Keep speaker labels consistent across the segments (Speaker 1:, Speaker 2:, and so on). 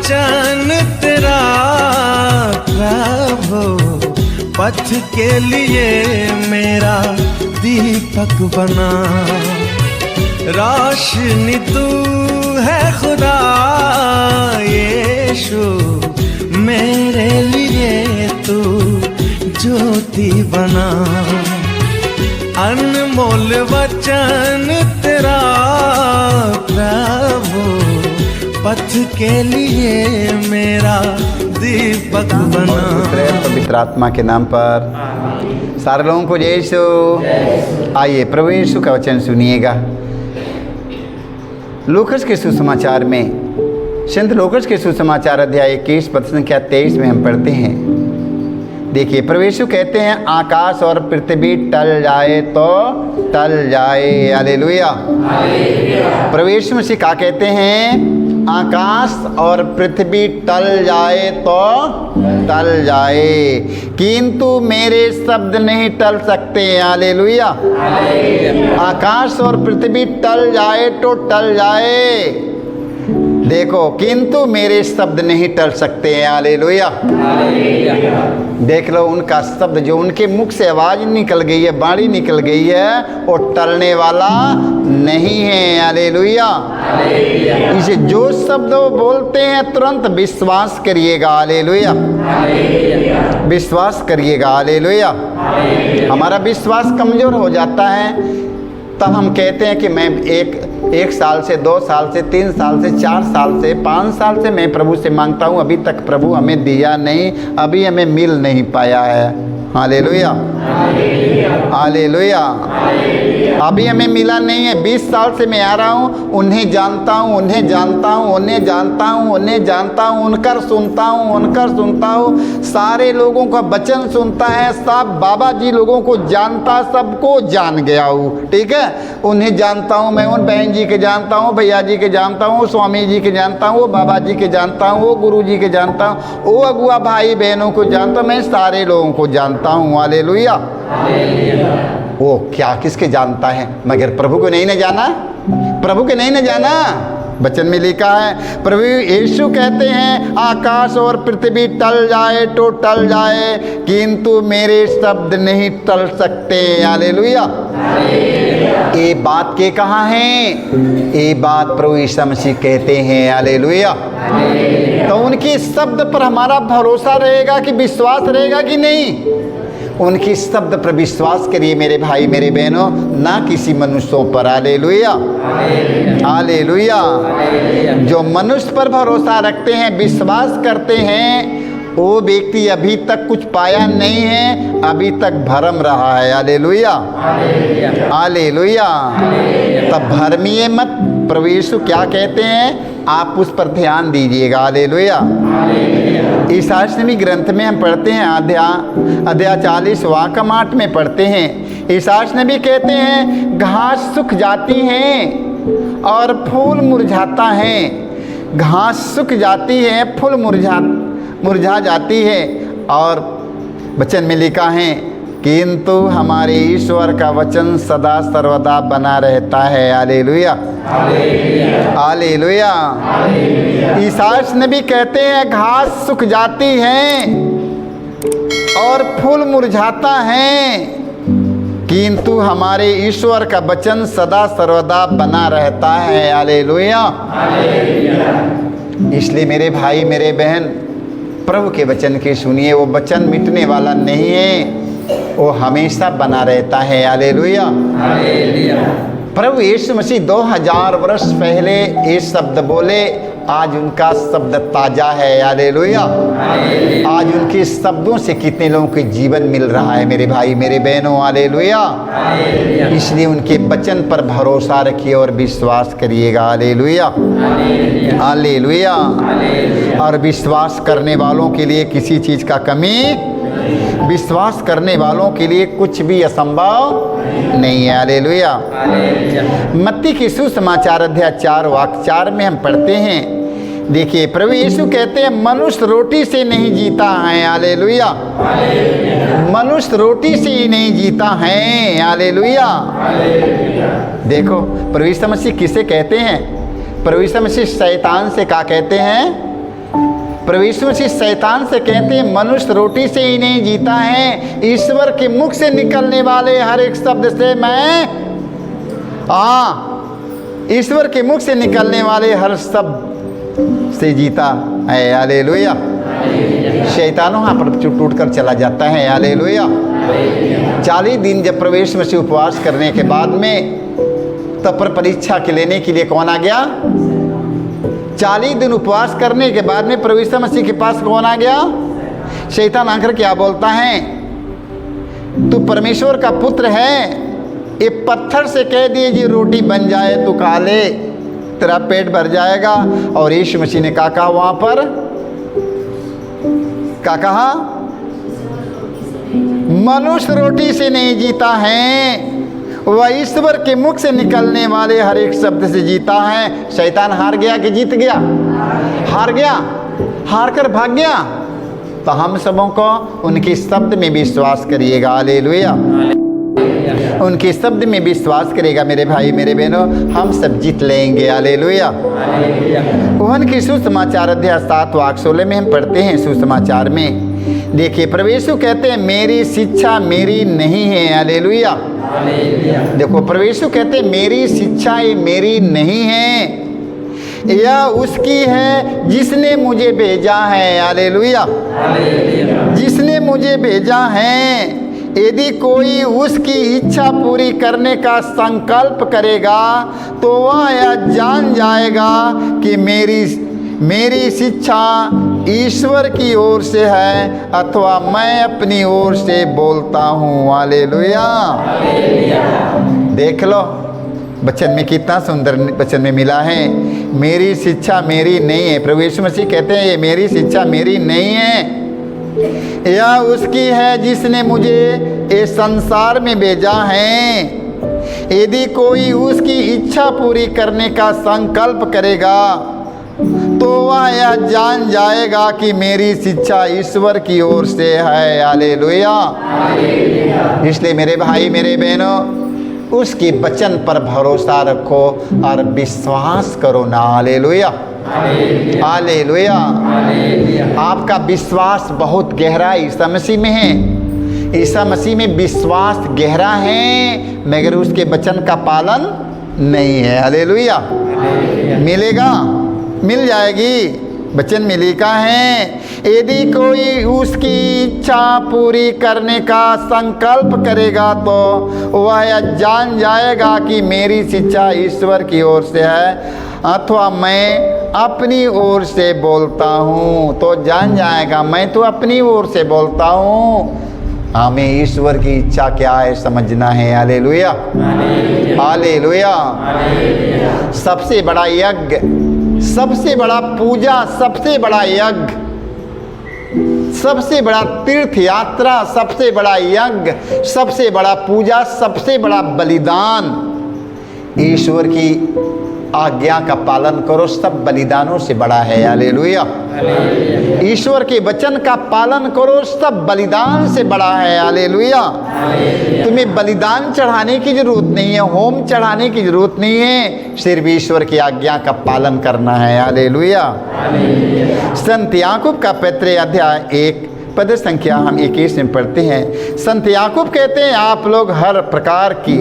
Speaker 1: वचन तेरा प्रभु पथ के लिए मेरा दीपक बना। रोशनी तू है खुदा यीशु, मेरे लिए तू ज्योति बना। अनमोल वचन तेरा प्रभु पथ के लिए मेरा दीपक बना।
Speaker 2: पवित्र आत्मा के नाम पर सारे लोगों को जय यीशु। आइए प्रभु यीशु का वचन सुनिएगा। लूकस के सुसमाचार में, संत लूकस के सुसमाचार अध्याय 21 पद संख्या 23 में हम पढ़ते हैं। देखिए प्रभु यीशु कहते हैं, आकाश और पृथ्वी टल जाए तो टल जाए। हालेलुया। प्रभु यीशु मसीह क्या कहते हैं? आकाश और पृथ्वी टल जाए तो टल जाए, किंतु मेरे शब्द नहीं टल सकते। हालेलुया। आकाश और पृथ्वी टल जाए तो टल जाए, देखो, किंतु मेरे शब्द नहीं टल सकते हैं। हालेलुया। देख लो, उनका शब्द जो उनके मुख से आवाज निकल गई है, बाणी निकल गई है, वो टलने वाला नहीं है। हालेलुया। इसे जो शब्द वो बोलते हैं तुरंत विश्वास करिएगा। हालेलुया। विश्वास करिएगा। हालेलुया। हमारा विश्वास कमजोर हो जाता है, तब हम कहते हैं कि मैं एक साल से, 2 साल से, 3 साल से, 4 साल से, 5 साल से मैं प्रभु से मांगता हूँ, अभी तक प्रभु हमें दिया नहीं, अभी हमें मिल नहीं पाया है। हालेलुया। हालेलुया। अभी हमें मिला नहीं है। 20 साल से मैं आ रहा हूँ, उन्हें जानता हूँ, उन्हें जानता हूँ, उन्हें जानता हूँ, उन्हें जानता हूँ, उनकर सुनता हूँ, उनकर सुनता हूँ, सारे लोगों का वचन सुनता है, सब बाबा जी लोगों को जानता, सबको जान गया हूँ। ठीक है, उन्हें जानता हूँ मैं, उन बहन जी के जानता हूँ, भैया जी के जानता हूँ, स्वामी जी के जानता हूँ, वो बाबा जी के जानता हूँ, वो गुरु जी के जानता हूँ, वो अगुआ भाई बहनों को जानता हूँ, मैं सारे लोगों को जानता हूँ। हालेलुया। वो क्या किसके जानता है मगर प्रभु को नहीं न जाना? प्रभु को नहीं न जाना? वचन में लिखा है, प्रभु यीशु कहते हैं, आकाश और पृथ्वी टल जाए तो टल जाए, किंतु मेरे शब्द नहीं टल सकते। हालेलुया। ये बात के कहाँ है? ये बात प्रभु यीशु मसीह कहते हैं। हालेलुया। तो उनकी शब्द पर हमारा भरोसा रहेगा कि विश्वास रहेगा कि नहीं? उनकी शब्द पर विश्वास करिए मेरे भाई मेरे बहनों, ना किसी मनुष्यों पर। हालेलुया। हालेलुया। जो मनुष्य पर भरोसा रखते हैं, विश्वास करते हैं, वो व्यक्ति अभी तक कुछ पाया नहीं है, अभी तक भरम रहा है। हालेलुया। हालेलुया। तब भरमिए मत। प्रभु यीशु क्या कहते हैं, आप उस पर ध्यान दीजिएगा। हालेलुया। ईसाई नबी ग्रंथ में हम पढ़ते हैं, अध्याय 40 वाक्य 8 में पढ़ते हैं, ईसाई नबी कहते हैं, घास सूख जाती है और फूल मुरझाता है। घास सूख जाती है, फूल मुरझा जाती है, और वचन में लिखा है, किंतु हमारे ईश्वर का वचन सदा सर्वदा बना रहता है। हालेलुया। हालेलुया। ईसाई नबी कहते हैं, घास सूख जाती है और फूल मुरझाता है, किंतु हमारे ईश्वर का वचन सदा सर्वदा बना रहता है। हालेलुया। इसलिए मेरे भाई मेरे बहन, प्रभु के वचन के सुनिए। वो वचन मिटने वाला नहीं है, वो हमेशा बना रहता है। हालेलुया। प्रभु यीशु मसीह 2000 वर्ष पहले ये शब्द बोले, आज उनका शब्द ताजा है। हालेलुया। आज उनके शब्दों से कितने लोगों के जीवन मिल रहा है मेरे भाई मेरे बहनों। हालेलुया। इसलिए उनके वचन पर भरोसा रखिए और विश्वास करिएगा। हालेलुया। हालेलुया। और विश्वास करने वालों के लिए किसी चीज का कमी, विश्वास करने वालों के लिए कुछ भी असंभव नहीं है। हालेलुया। मत्ती के सुसमाचार अध्याय 4 वाक्य 4 में हम पढ़ते हैं, देखिए प्रभु यीशु कहते हैं, मनुष्य रोटी से नहीं जीता है। हालेलुया। मनुष्य रोटी से ही नहीं जीता है। हालेलुया। देखो प्रभु यीशु मसीह किसे कहते हैं? प्रभु यीशु मसीह शैतान से क्या कहते हैं? प्रभु यीशु मसीह शैतान से कहते हैं मनुष्य रोटी से ही नहीं जीता है, ईश्वर के मुख से निकलने वाले हर एक शब्द से मैं ईश्वर के मुख से निकलने वाले हर शब्द से जीता है। हालेलुया। शैतान वहाँ पर टूट कर चला जाता है। हालेलुया। 40 दिन जब प्रभु यीशु मसीह उपवास करने के बाद में तब पर परीक्षा के लेने के लिए कौन आ गया? 40 दिन उपवास करने के बाद में प्रभु यीशु मसीह के पास कौन आ गया? शैतान आकर क्या बोलता है? तू परमेश्वर का पुत्र है, ये पत्थर से कह दिए जी रोटी बन जाए तो खा ले, तेरा पेट भर जाएगा। और यीशु मसीह ने क्या कहा वहां पर? क्या कहा? मनुष्य रोटी से नहीं जीता है, वह ईश्वर के मुख से निकलने वाले हर एक शब्द से जीता है। शैतान हार गया कि जीत गया? हार गया, हार कर भाग गया। तो हम सबों को उनके शब्द में विश्वास करिएगा। हालेलुया। उनके शब्द में विश्वास करेगा मेरे भाई मेरे बहनों, हम सब जीत लेंगे। हालेलुया। यूहन्ना के सुसमाचार अध्याय 7 वाक्य 16 में हम पढ़ते हैं। सुसमाचार में देखिए प्रभु यीशु कहते हैं मेरी शिक्षा मेरी नहीं है। हालेलुया। देखो प्रभु यीशु कहते हैं मेरी शिक्षा ये मेरी नहीं है, यह उसकी है जिसने मुझे भेजा है। हालेलुया। जिसने मुझे भेजा है। यदि कोई उसकी इच्छा पूरी करने का संकल्प करेगा तो वह यह जान जाएगा कि मेरी शिक्षा ईश्वर की ओर से है अथवा मैं अपनी ओर से बोलता हूँ। हालेलुया। देख लो वचन में कितना सुंदर वचन में मिला है, मेरी शिक्षा मेरी नहीं है। प्रभु यीशु मसीह कहते हैं ये मेरी शिक्षा मेरी नहीं है, यह उसकी है जिसने मुझे इस संसार में भेजा है। यदि कोई उसकी इच्छा पूरी करने का संकल्प करेगा तो वह यह जान जाएगा कि मेरी शिक्षा ईश्वर की ओर से है। हालेलुया। इसलिए मेरे भाई मेरे बहनों उसके वचन पर भरोसा रखो और विश्वास करो ना। हालेलुया। हालेलुया। आपका विश्वास बहुत गहरा ईसा मसीह में है। ईसा मसीह में विश्वास गहरा है मगर उसके वचन का पालन नहीं है। हालेलुया। मिलेगा, मिल जाएगी। वचन में लिखा है यदि कोई उसकी इच्छा पूरी करने का संकल्प करेगा तो वह यह जान जाएगा कि मेरी शिक्षा ईश्वर की ओर से है अथवा मैं अपनी ओर से बोलता हूँ। तो जान जाएगा मैं तो अपनी ओर से बोलता हूँ। हमें ईश्वर की इच्छा क्या है समझना है। हालेलुया। हालेलुया। सबसे बड़ा यज्ञ, सबसे बड़ा पूजा, सबसे बड़ा यज्ञ, सबसे बड़ा तीर्थ यात्रा, सबसे बड़ा यज्ञ, सबसे बड़ा पूजा, सबसे बड़ा बलिदान ईश्वर की आज्ञा का पालन करो, सब बलिदानों से बड़ा है। हालेलुया। ईश्वर के वचन का पालन करो, सब बलिदान से बड़ा है। हालेलुया। तुम्हें बलिदान चढ़ाने की जरूरत नहीं है, होम चढ़ाने की जरूरत नहीं है, सिर्फ ईश्वर की आज्ञा का पालन करना है। हालेलुया। संत याकूब का पत्र अध्याय 1 पद संख्या हम 21 में पढ़ते हैं। संत याकूब कहते हैं आप लोग हर प्रकार की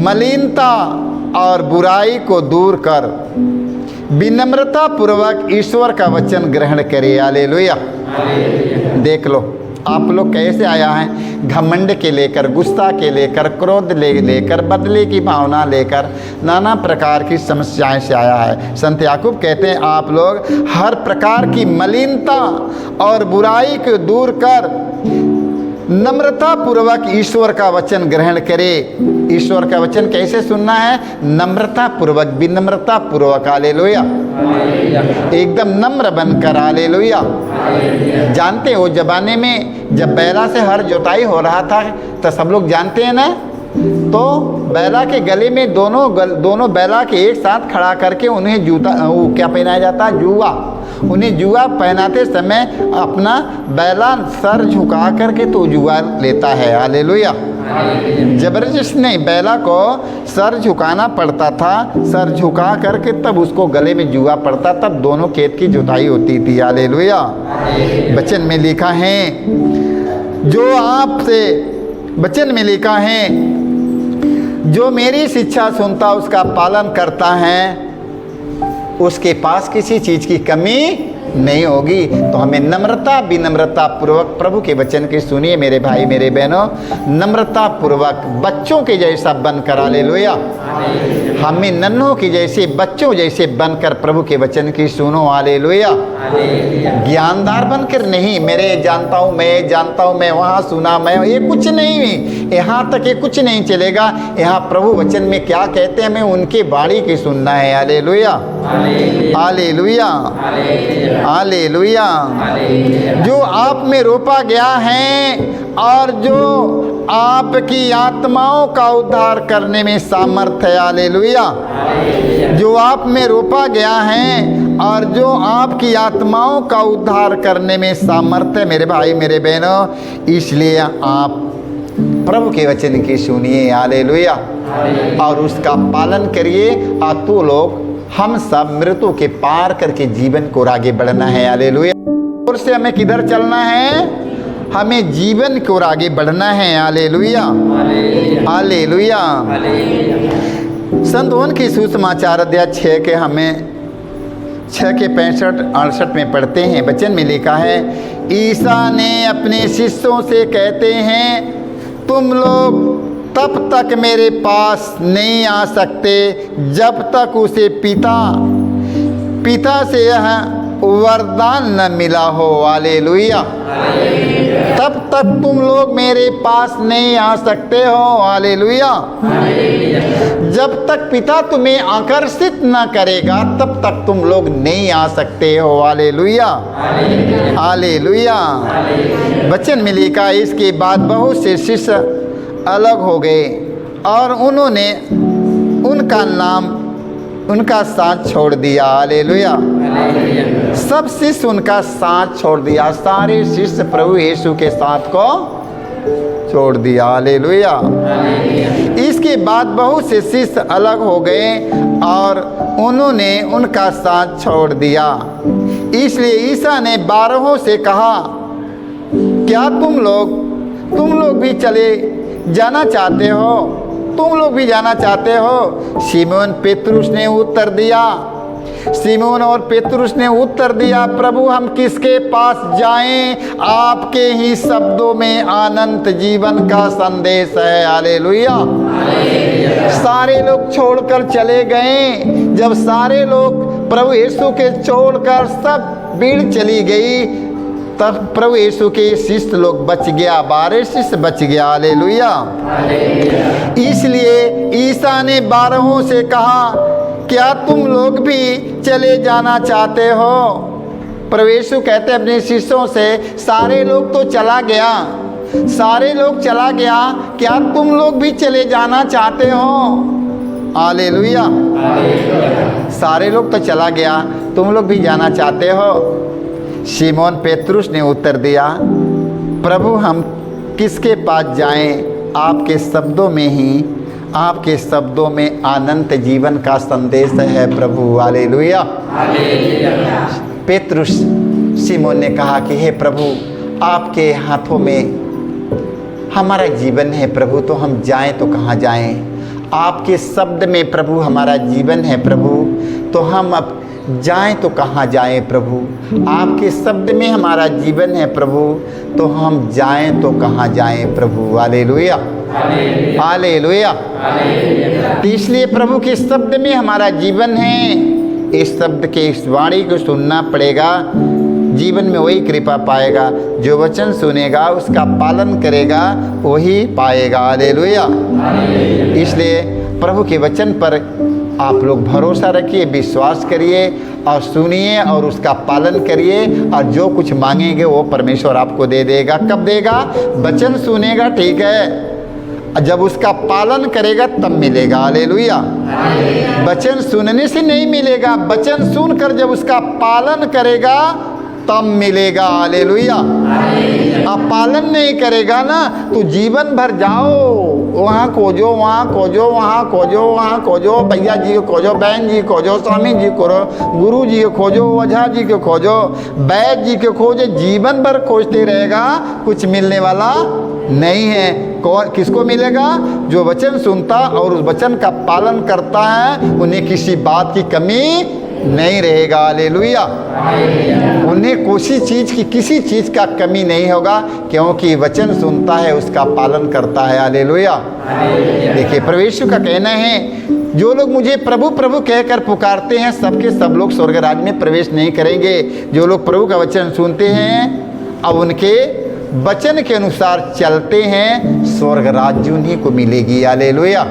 Speaker 2: मलिनता और बुराई को दूर कर विनम्रता पूर्वक ईश्वर का वचन ग्रहण करें। हालेलुया। देख लो आप लोग कैसे आया है, घमंड के लेकर, गुस्सा के लेकर, क्रोध लेकर, बदले की भावना लेकर, नाना प्रकार की समस्याएं से आया है। संत याकूब कहते हैं आप लोग हर प्रकार की मलिनता और बुराई को दूर कर नम्रता पूर्वक ईश्वर का वचन ग्रहण करें। ईश्वर का वचन कैसे सुनना है? नम्रता पूर्वक, विनम्रता पूर्वक। हालेलुया। एकदम नम्र बनकर। हालेलुया। जानते हो जमाने में जब बैला से हर जोताई हो रहा था तो सब लोग जानते हैं ना, तो बैला के गले में दोनों बैला के एक साथ खड़ा करके उन्हें जूता वो क्या पहनाया जाता है? जुआ। उन्हें जुआ पहनाते समय अपना बैला सर झुका करके तो जुआ लेता है। हालेलुया। जबरदस्ती नहीं, बैला को सर झुकाना पड़ता था, सर झुका करके तब उसको गले में जुआ पड़ता, तब दोनों खेत की जुताई होती थी। हालेलुया। वचन में लिखा है, जो आपसे वचन में लिखा है, जो मेरी शिक्षा सुनता उसका पालन करता है, उसके पास किसी चीज़ की कमी नहीं होगी। तो हमें नम्रता विनम्रता पूर्वक प्रभु के वचन की सुनिए मेरे भाई मेरे बहनों, नम्रता पूर्वक बच्चों के जैसा बनकर, हालेलुया, हमें नन्हों की जैसे बच्चों जैसे बनकर प्रभु के वचन की सुनो। हालेलुया। ज्ञानदार बनकर नहीं, मेरे जानता हूँ मैं वहाँ सुना मैं, ये कुछ नहीं, यहाँ तक ये कुछ नहीं चलेगा। यहाँ प्रभु वचन में क्या कहते हैं हमें उनके वाणी की सुनना है। Hallelujah, hallelujah, hallelujah. जो आप में रोपा गया है और जो आपकी आत्माओं का उद्धार करने में सामर्थ है। हालेलुया। जो आप में रोपा गया है और जो आपकी आत्माओं का उद्धार करने में सामर्थ है मेरे भाई मेरे बहनों, इसलिए आप प्रभु के वचन की सुनिए। हालेलुया। और उसका पालन करिए, और तो लोग हम सब मृत्यु के पार करके जीवन को आगे बढ़ना है। हालेलुया। और से हमें किधर चलना है? हमें जीवन को आगे बढ़ना है। Hallelujah, hallelujah. संत ओन की सुसमाचार अध्याय 6 के हमें 6 के 65-68 में पढ़ते हैं। वचन में लिखा है, ईसा ने अपने शिष्यों से कहते हैं, तुम लोग तब तक मेरे पास नहीं आ सकते जब तक उसे पिता से यह वरदान न मिला हो। हालेलुया। तब तक तुम लोग मेरे पास नहीं आ सकते हो। हालेलुया। जब तक पिता तुम्हें आकर्षित न करेगा तब तक तुम लोग नहीं आ सकते हो। Hallelujah, hallelujah. वचन में लिखा, इसके बाद बहुत से शिष्य अलग हो गए और उन्होंने उनका साथ छोड़ दिया। हालेलुया। सब शिष्य उनका साथ छोड़ दिया, सारे शिष्य प्रभु यीशु के साथ को छोड़ दिया। हालेलुया। इसके बाद बहुत से शिष्य अलग हो गए और उन्होंने उनका साथ छोड़ दिया। इसलिए ईसा ने 12 से कहा, क्या तुम लोग भी चले जाना चाहते हो? तुम लोग भी जाना चाहते हो? शिमोन पेतरुस ने उत्तर दिया, शिमोन और पेतरुस ने उत्तर दिया, प्रभु हम किसके पास जाएं? आपके ही शब्दों में अनंत जीवन का संदेश है। हालेलुया। सारे लोग छोड़कर चले गए। जब सारे लोग प्रभु यीशु के छोड़कर सब भीड़ चली गई, तब प्रभु यीशु के शिष्य लोग बच गया, 12 शिष्य बच गया। हालेलुया। इसलिए ईसा ने 12 से कहा, क्या तुम लोग भी चले जाना चाहते हो? प्रभु यीशु कहते अपने शिष्यों से, सारे लोग तो चला गया, सारे लोग चला गया, क्या तुम लोग भी चले जाना चाहते हो? हालेलुया। सारे लोग तो चला गया, तुम लोग भी जाना चाहते हो? शिमोन पेतरुस ने उत्तर दिया, प्रभु हम किसके पास जाएं? आपके शब्दों में अनंत जीवन का संदेश है प्रभु। हालेलुया। पेतरुस शिमोन ने कहा कि हे प्रभु, आपके हाथों में हमारा जीवन है प्रभु, तो हम जाएं तो कहाँ जाएं? आपके शब्द में प्रभु हमारा जीवन है प्रभु, तो हम अब जाएं तो कहाँ जाएं प्रभु? आपके शब्द में हमारा जीवन है प्रभु, तो हम जाएं तो कहाँ जाएं प्रभु? Hallelujah, hallelujah. तो इसलिए प्रभु के शब्द में हमारा जीवन है। इस शब्द के इस वाणी को सुनना पड़ेगा। जीवन में वही कृपा पाएगा, जो वचन सुनेगा उसका पालन करेगा वही पाएगा। हालेलुया। इसलिए प्रभु के वचन पर आप लोग भरोसा रखिए, विश्वास करिए और सुनिए और उसका पालन करिए, और जो कुछ मांगेंगे वो परमेश्वर आपको दे देगा। कब देगा? वचन सुनेगा, ठीक है, जब उसका पालन करेगा तब मिलेगा। हालेलुया। वचन सुनने से नहीं मिलेगा, वचन सुनकर जब उसका पालन करेगा तब मिलेगा। हालेलुया। आप पालन नहीं करेगा ना तो जीवन भर जाओ वहाँ खोजो, वहाँ खोजो, वहाँ खोजो, वहाँ खोजो, भैया जी को खोजो, बहन जी को खोजो, स्वामी जी को गुरु जी को खोजो, ओझा जी को खोजो, वैद्य जी को खोजो, जीवन भर खोजते रहेगा, कुछ मिलने वाला नहीं है। कौन किसको मिलेगा? जो वचन सुनता और उस वचन का पालन करता है, उन्हें किसी बात की कमी नहीं रहेगा। हालेलुया। उन्हें किसी चीज़ का कमी नहीं होगा, क्योंकि वचन सुनता है, उसका पालन करता है। हालेलुया। देखिए प्रभु यीशु का कहना है, जो लोग मुझे प्रभु प्रभु कहकर पुकारते हैं, सबके सब लोग स्वर्ग राज्य में प्रवेश नहीं करेंगे। जो लोग प्रभु का वचन सुनते हैं अब उनके वचन के अनुसार चलते हैं, स्वर्ग राज्य उन्हीं को मिलेगी। हालेलुया।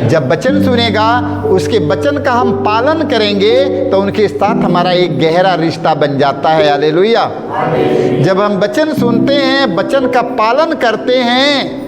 Speaker 2: जब वचन सुनेगा, उसके वचन का हम पालन करेंगे तो उनके साथ हमारा एक गहरा रिश्ता बन जाता है। हालेलुया। जब हम वचन सुनते हैं, वचन का पालन करते हैं,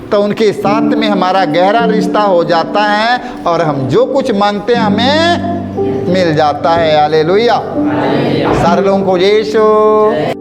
Speaker 2: तो उनके साथ में हमारा गहरा रिश्ता हो जाता है और हम जो कुछ मांगते हैं हमें मिल जाता है। हालेलुया। सारे लोगों को यीशु